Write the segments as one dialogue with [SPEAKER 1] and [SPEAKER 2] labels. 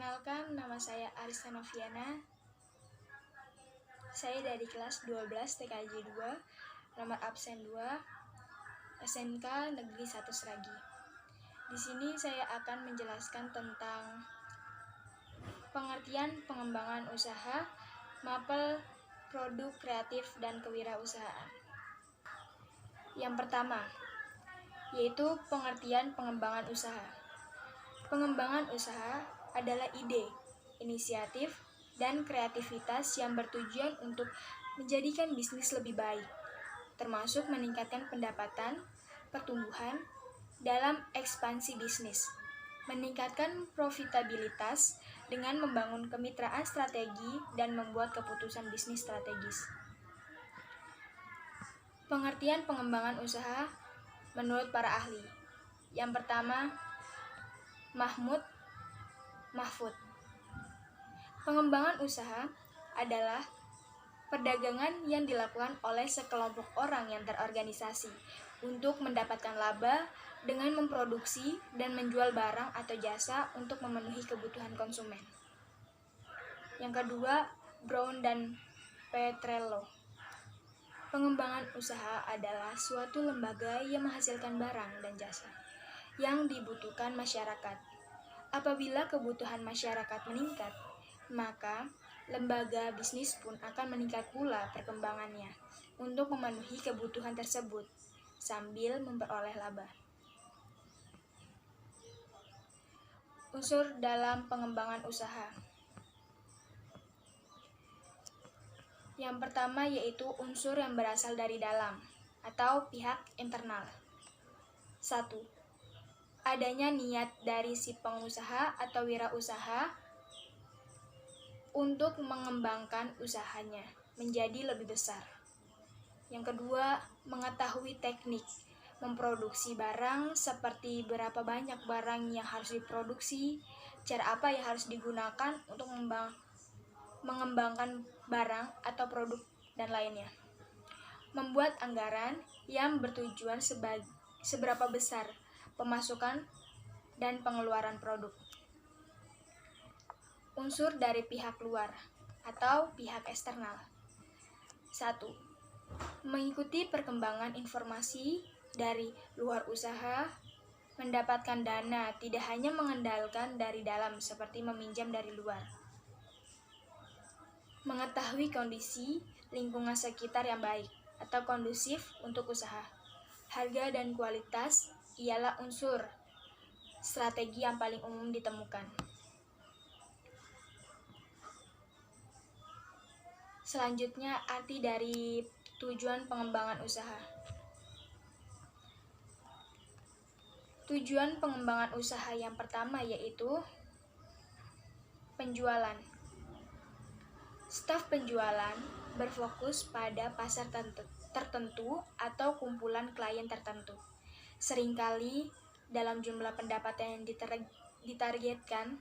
[SPEAKER 1] Perkenalkan, nama saya Arista Noviana. Saya dari kelas 12 TKJ 2, nomor absen 2, SMK Negeri 1 Sragi. Di sini saya akan menjelaskan tentang pengertian pengembangan usaha, mapel produk kreatif dan kewirausahaan. Yang pertama, yaitu pengertian pengembangan usaha. Pengembangan usaha adalah ide, inisiatif, dan kreativitas yang bertujuan untuk menjadikan bisnis lebih baik, termasuk meningkatkan pendapatan, pertumbuhan dalam ekspansi bisnis, meningkatkan profitabilitas dengan membangun kemitraan strategi dan membuat keputusan bisnis strategis. Pengertian pengembangan usaha menurut para ahli. Yang pertama, Mahfud. Pengembangan usaha adalah perdagangan yang dilakukan oleh sekelompok orang yang terorganisasi untuk mendapatkan laba dengan memproduksi dan menjual barang atau jasa untuk memenuhi kebutuhan konsumen. Yang kedua, Brown dan Petrello. Pengembangan usaha adalah suatu lembaga yang menghasilkan barang dan jasa yang dibutuhkan masyarakat. Apabila kebutuhan masyarakat meningkat, maka lembaga bisnis pun akan meningkat pula perkembangannya untuk memenuhi kebutuhan tersebut sambil memperoleh laba. Unsur dalam pengembangan usaha. Yang pertama yaitu unsur yang berasal dari dalam atau pihak internal. 1. Adanya niat dari si pengusaha atau wirausaha untuk mengembangkan usahanya menjadi lebih besar. Yang kedua, mengetahui teknik memproduksi barang seperti berapa banyak barang yang harus diproduksi, cara apa yang harus digunakan untuk mengembangkan barang atau produk dan lainnya. Membuat anggaran yang bertujuan seberapa besar pemasukan dan pengeluaran produk. Unsur dari pihak luar atau pihak eksternal. 1. Mengikuti perkembangan informasi dari luar usaha, mendapatkan dana tidak hanya mengandalkan dari dalam seperti meminjam dari luar. Mengetahui kondisi lingkungan sekitar yang baik atau kondusif untuk usaha. Harga dan kualitas ialah unsur strategi yang paling umum ditemukan. Selanjutnya, arti dari tujuan pengembangan usaha. Tujuan pengembangan usaha yang pertama yaitu penjualan. Staf penjualan berfokus pada pasar tertentu atau kumpulan klien tertentu. Seringkali dalam jumlah pendapatan yang ditargetkan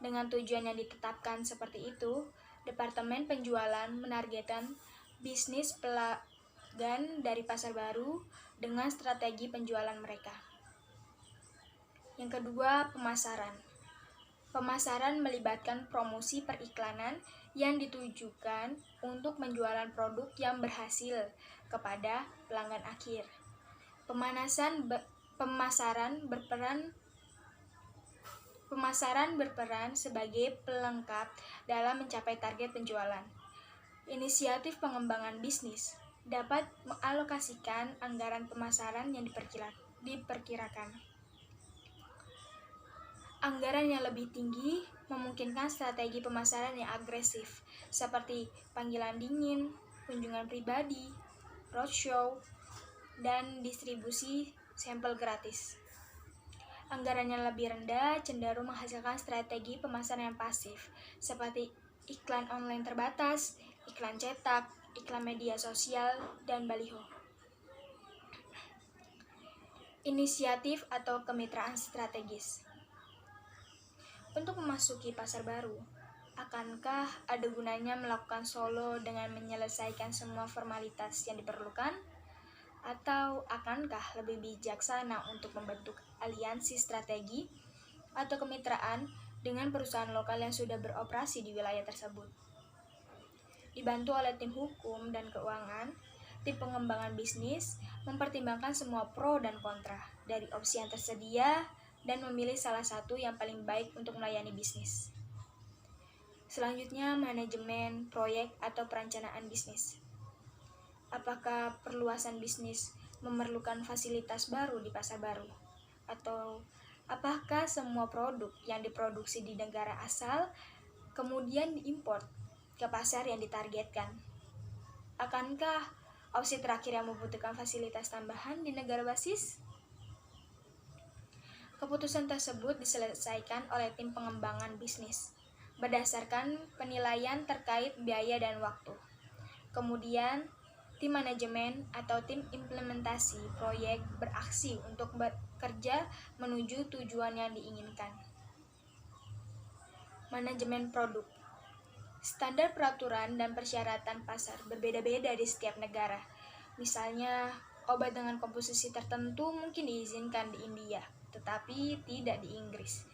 [SPEAKER 1] dengan tujuan yang ditetapkan seperti itu, Departemen Penjualan menargetkan bisnis pelanggan dari pasar baru dengan strategi penjualan mereka. Yang kedua, pemasaran. Pemasaran melibatkan promosi periklanan yang ditujukan untuk penjualan produk yang berhasil kepada pelanggan akhir. Pemasaran berperan sebagai pelengkap dalam mencapai target penjualan. Inisiatif pengembangan bisnis dapat mengalokasikan anggaran pemasaran yang diperkirakan. Anggaran yang lebih tinggi memungkinkan strategi pemasaran yang agresif, seperti panggilan dingin, kunjungan pribadi, roadshow, dan distribusi sampel gratis. Anggaran yang lebih rendah cenderung menghasilkan strategi pemasaran yang pasif, seperti iklan online terbatas, iklan cetak, iklan media sosial, dan baliho. Inisiatif atau kemitraan strategis. Untuk memasuki pasar baru, akankah ada gunanya melakukan solo dengan menyelesaikan semua formalitas yang diperlukan? Atau akankah lebih bijaksana untuk membentuk aliansi strategi atau kemitraan dengan perusahaan lokal yang sudah beroperasi di wilayah tersebut. Dibantu oleh tim hukum dan keuangan, tim pengembangan bisnis mempertimbangkan semua pro dan kontra dari opsi yang tersedia dan memilih salah satu yang paling baik untuk melayani bisnis. Selanjutnya, manajemen proyek atau perencanaan bisnis. Apakah perluasan bisnis memerlukan fasilitas baru di pasar baru? Atau apakah semua produk yang diproduksi di negara asal kemudian diimpor ke pasar yang ditargetkan? Akankah opsi terakhir yang membutuhkan fasilitas tambahan di negara basis? Keputusan tersebut diselesaikan oleh tim pengembangan bisnis berdasarkan penilaian terkait biaya dan waktu. Kemudian, tim manajemen atau tim implementasi proyek beraksi untuk bekerja menuju tujuan yang diinginkan. Manajemen produk. Standar peraturan dan persyaratan pasar berbeda-beda di setiap negara. Misalnya, obat dengan komposisi tertentu mungkin diizinkan di India, tetapi tidak di Inggris.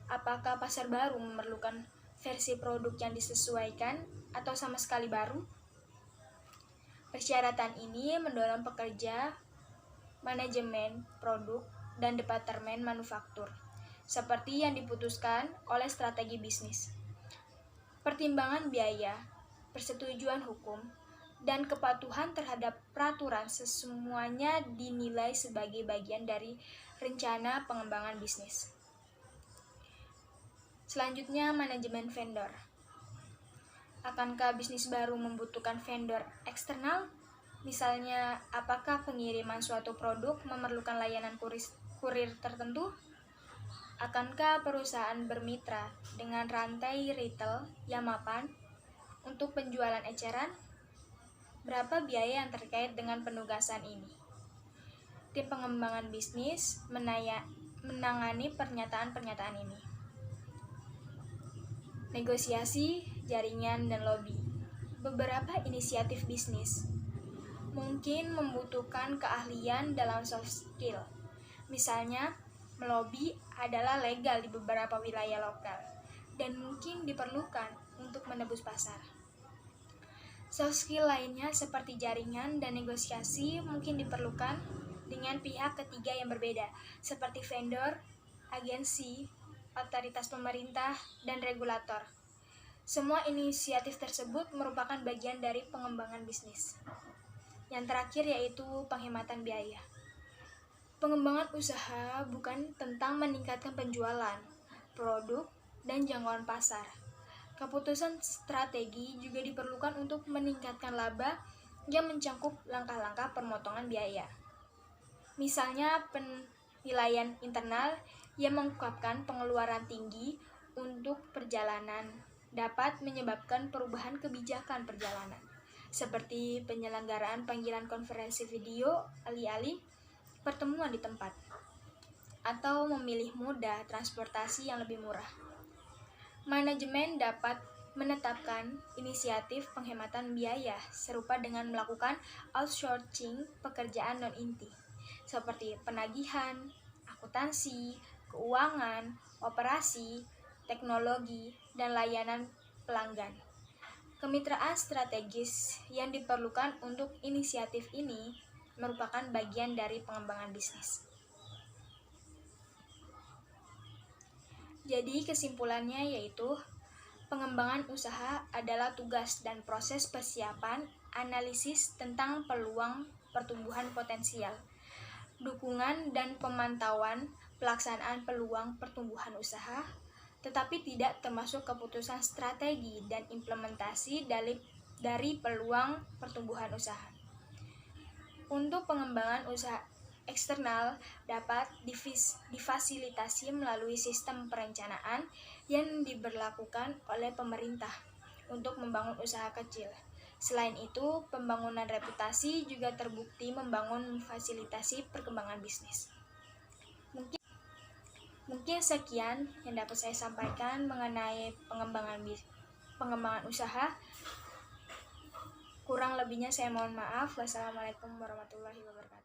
[SPEAKER 1] Apakah pasar baru memerlukan versi produk yang disesuaikan atau sama sekali baru? Persyaratan ini mendorong pekerja, manajemen produk, dan departemen manufaktur, seperti yang diputuskan oleh strategi bisnis. Pertimbangan biaya, persetujuan hukum, dan kepatuhan terhadap peraturan semuanya dinilai sebagai bagian dari rencana pengembangan bisnis. Selanjutnya, manajemen vendor. Akankah bisnis baru membutuhkan vendor eksternal? Misalnya, apakah pengiriman suatu produk memerlukan layanan kurir tertentu? Akankah perusahaan bermitra dengan rantai retail yang mapan untuk penjualan eceran? Berapa biaya yang terkait dengan penugasan ini? Tim pengembangan bisnis menangani pernyataan-pernyataan ini. Negosiasi, jaringan, dan lobby. Beberapa inisiatif bisnis mungkin membutuhkan keahlian dalam soft skill. Misalnya, melobi adalah legal di beberapa wilayah lokal dan mungkin diperlukan untuk menembus pasar. Soft skill lainnya seperti jaringan dan negosiasi mungkin diperlukan dengan pihak ketiga yang berbeda, seperti vendor, agensi, otoritas pemerintah, dan regulator. Semua inisiatif tersebut merupakan bagian dari pengembangan bisnis. Yang terakhir yaitu penghematan biaya. Pengembangan usaha bukan tentang meningkatkan penjualan, produk, dan jangkauan pasar. Keputusan strategi juga diperlukan untuk meningkatkan laba yang mencakup langkah-langkah pemotongan biaya. Misalnya penilaian internal yang mengungkapkan pengeluaran tinggi untuk perjalanan dapat menyebabkan perubahan kebijakan perjalanan, seperti penyelenggaraan panggilan konferensi video alih-alih pertemuan di tempat, atau memilih moda transportasi yang lebih murah. Manajemen dapat menetapkan inisiatif penghematan biaya serupa dengan melakukan outsourcing pekerjaan non-inti, seperti penagihan, akuntansi, keuangan, operasi, teknologi, dan layanan pelanggan. Kemitraan strategis yang diperlukan untuk inisiatif ini merupakan bagian dari pengembangan bisnis. Jadi kesimpulannya yaitu pengembangan usaha adalah tugas dan proses persiapan analisis tentang peluang pertumbuhan potensial, dukungan dan pemantauan pelaksanaan peluang pertumbuhan usaha, tetapi tidak termasuk keputusan strategi dan implementasi dari peluang pertumbuhan usaha. Untuk pengembangan usaha eksternal dapat difasilitasi melalui sistem perencanaan yang diberlakukan oleh pemerintah untuk membangun usaha kecil. Selain itu, pembangunan reputasi juga terbukti membangun fasilitasi perkembangan bisnis. Mungkin sekian yang dapat saya sampaikan mengenai pengembangan usaha. Kurang lebihnya saya mohon maaf. Wassalamualaikum warahmatullahi wabarakatuh.